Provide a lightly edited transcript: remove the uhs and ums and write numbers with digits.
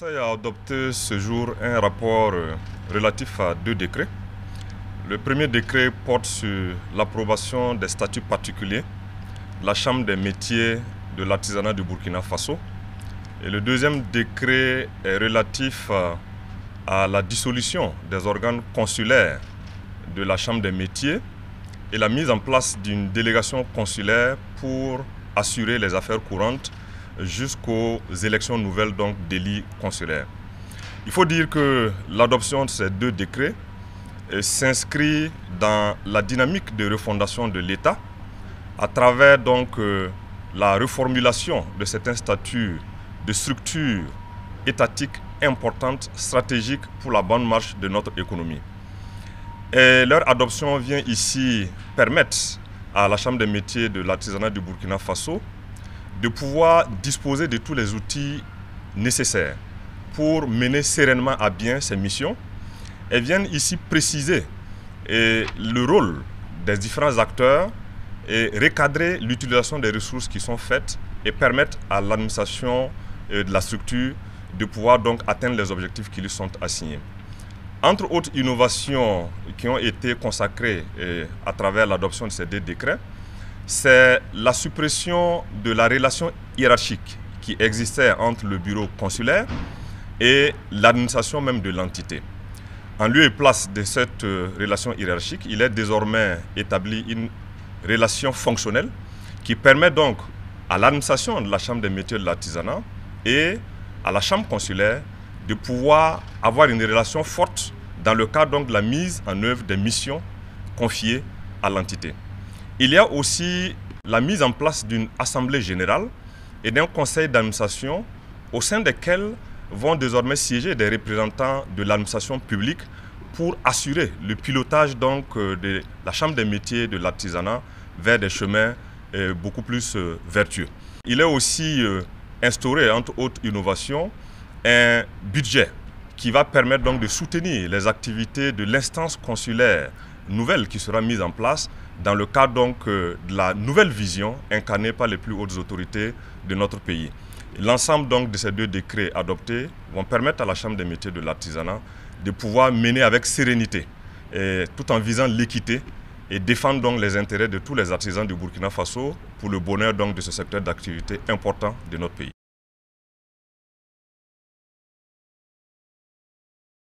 Conseil a adopté ce jour un rapport relatif à deux décrets. Le premier décret porte sur l'approbation des statuts particuliers de la Chambre des métiers de l'artisanat du Burkina Faso. Et le deuxième décret est relatif à la dissolution des organes consulaires de la Chambre des métiers et la mise en place d'une délégation consulaire pour assurer les affaires courantes jusqu'aux élections nouvelles d'élits consulaires. Il faut dire que l'adoption de ces deux décrets s'inscrit dans la dynamique de refondation de l'État à travers la reformulation de certains statuts de structures étatiques importantes, stratégiques pour la bonne marche de notre économie. Et leur adoption vient ici permettre à la Chambre des métiers de l'artisanat du Burkina Faso de pouvoir disposer de tous les outils nécessaires pour mener sereinement à bien ses missions. Elles viennent ici préciser le rôle des différents acteurs et recadrer l'utilisation des ressources qui sont faites et permettre à l'administration de la structure de pouvoir atteindre les objectifs qui lui sont assignés. Entre autres innovations qui ont été consacrées à travers l'adoption de ces deux décrets, c'est la suppression de la relation hiérarchique qui existait entre le bureau consulaire et l'administration même de l'entité. En lieu et place de cette relation hiérarchique, il est désormais établi une relation fonctionnelle qui permet donc à l'administration de la Chambre des métiers de l'artisanat et à la Chambre consulaire de pouvoir avoir une relation forte dans le cadre de la mise en œuvre des missions confiées à l'entité. Il y a aussi la mise en place d'une assemblée générale et d'un conseil d'administration au sein desquels vont désormais siéger des représentants de l'administration publique pour assurer le pilotage de la Chambre des métiers de l'artisanat vers des chemins beaucoup plus vertueux. Il est aussi instauré, entre autres innovations, un budget qui va permettre de soutenir les activités de l'instance consulaire nouvelle qui sera mise en place dans le cadre de la nouvelle vision incarnée par les plus hautes autorités de notre pays. L'ensemble de ces deux décrets adoptés vont permettre à la Chambre des métiers de l'artisanat de pouvoir mener avec sérénité, tout en visant l'équité et défendre les intérêts de tous les artisans du Burkina Faso pour le bonheur de ce secteur d'activité important de notre pays.